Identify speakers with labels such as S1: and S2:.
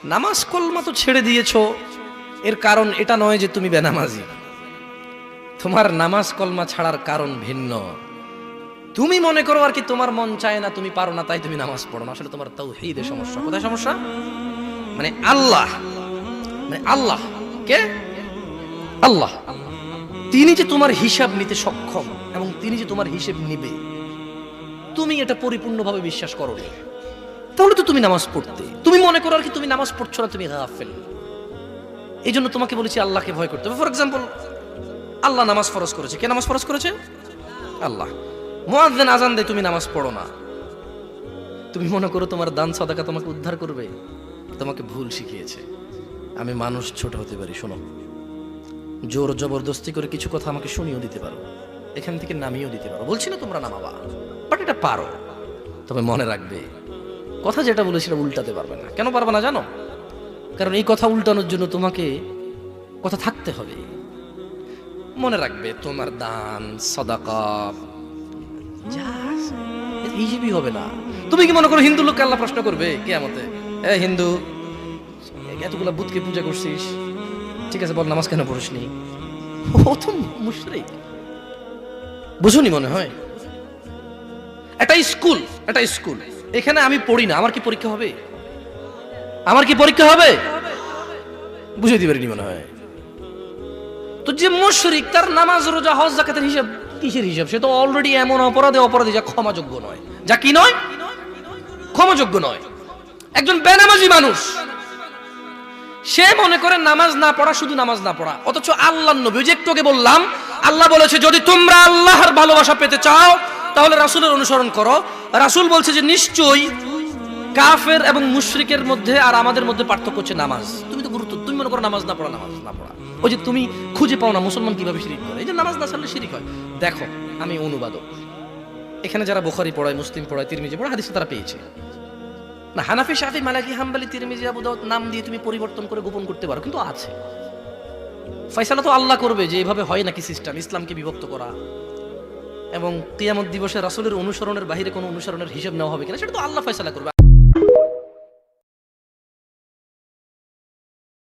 S1: নামাজ কলমা তো ছেড়ে দিয়েছো, এর কারণ এটা নয় যে তুমি বেনামাজি। তোমার নামাজ কলমা ছাড়ার কারণ ভিন্ন। তুমি মনে করো আর কি তোমার মন চায় না, তুমি পারো না, তাই তুমি নামাজ পড়ো না। আসলে তোমার তাওহীদে সমস্যা। কোথায় সমস্যা? মানে আল্লাহ, মানে আল্লাহ কে? আল্লাহ তিনি যে তোমার হিসাব নিতে সক্ষম এবং তিনি যে তোমার হিসেব নিবে, তুমি এটা পরিপূর্ণভাবে বিশ্বাস করো না, তাহলে তো তুমি নামাজ পড়তে। তুমি মনে করো আর কি তুমি নামাজ পড়ছো না, তুমি গাফেল। এই জন্য তোমাকে বলেছি আল্লাহকে ভয় করতে হবে। ফর এক্সাম্পল, আল্লাহ নামাজ ফরজ করেছে। কে নামাজ ফরজ করেছে? আল্লাহ। মুয়াজ্জিন আজান দেয়, তুমি নামাজ পড়ো না। তুমি মনে করো তোমার দান সাদাকা তোমাকে উদ্ধার করবে? তোমাকে ভুল শিখিয়েছে। আমি মানুষ, ছোট হতে পারি, শোনো, জোর জবরদস্তি করে কিছু কথা আমাকে শুনিয়েও দিতে পারো, এখান থেকে নামিয়েও দিতে পারো। বলছি না তোমরা নামাবা, বাট এটা পারো। তবে মনে রাখবে, কথা যেটা বলেছিলাম উল্টাতে পারবে না। কেন পারবে না জানো? কারণ এই কথা উল্টানোর জন্য তোমাকে কথা থাকতে হবে। মনে রাখবে, তোমার দান সাদাকা হিসেবই হবে না। তুমি কি মনে করো হিন্দু লোককে আল্লাহ প্রশ্ন করবে কিয়ামতে, এ হিন্দু, এতগুলা বুতকে পূজা করছিস, ঠিক আছে বল নামাজ কেন পড়িসনি? ও তো মুশরিক। বুঝুনি মনে হয়? এটা স্কুল, এটা স্কুল, এখানে আমি পড়ি না, আমার কি পরীক্ষা হবে? আমার কি পরীক্ষা হবে? বুঝাইতে পারিনি মনে হয়। তো যে মুশরিক, তার নামাজ রোজা হজ যাকাতের হিসাব কিসের হিসাব? সে তো অলরেডি এমন অপরাধী যা ক্ষমাযোগ্য নয়। যা কি নয়? ক্ষমাযোগ্য নয়। একজন বেনামাজি মানুষ, সে মনে করে নামাজ না পড়া শুধু নামাজ না পড়া, অথচ আল্লাহর নবী, যে একটু আগে বললাম, আল্লাহ বলেছে যদি তোমরা আল্লাহর ভালোবাসা পেতে চাও তাহলে রাসূলের অনুসরণ করো। রাসূল বলছে যে নিশ্চয়ই কাফের এবং মুশরিকের মধ্যে আর আমাদের মধ্যে পার্থক্য হচ্ছে নামাজ। তুমি তো গুরুত্ব, তুমি মনে করো নামাজ না পড়া, নামাজ না পড়া। ওই যে তুমি খুঁজে পাও না মুসলমান কিভাবে শিরিক করে, এই যে নামাজ না ছাড়লে শিরিক হয়। দেখো, আমি অনুবাদক, এখানে যারা বুখারী পড়ায়, মুসলিম পড়ায়, তিরমিজি পড়ায়, হাদিস তারা পেয়েছে না। হানাফি, শাফি, মালিকি, হাম্বলি, তিরমিজি, আবু দাউদ নাম দিয়ে তুমি পরিবর্তন করে গোপন করতে পারো, কিন্তু আছে। ফয়সালা তো আল্লাহ করবে যে এভাবে হয় নাকি সিস্টেম, ইসলামকে বিভক্ত করা এবং কিয়ামত দিবসে রাসূলের অনুসরণের বাইরে কোনো অনুসরণের হিসাব নেওয়া হবে কিনা, সেটা তো আল্লাহ ফয়সালা করবে।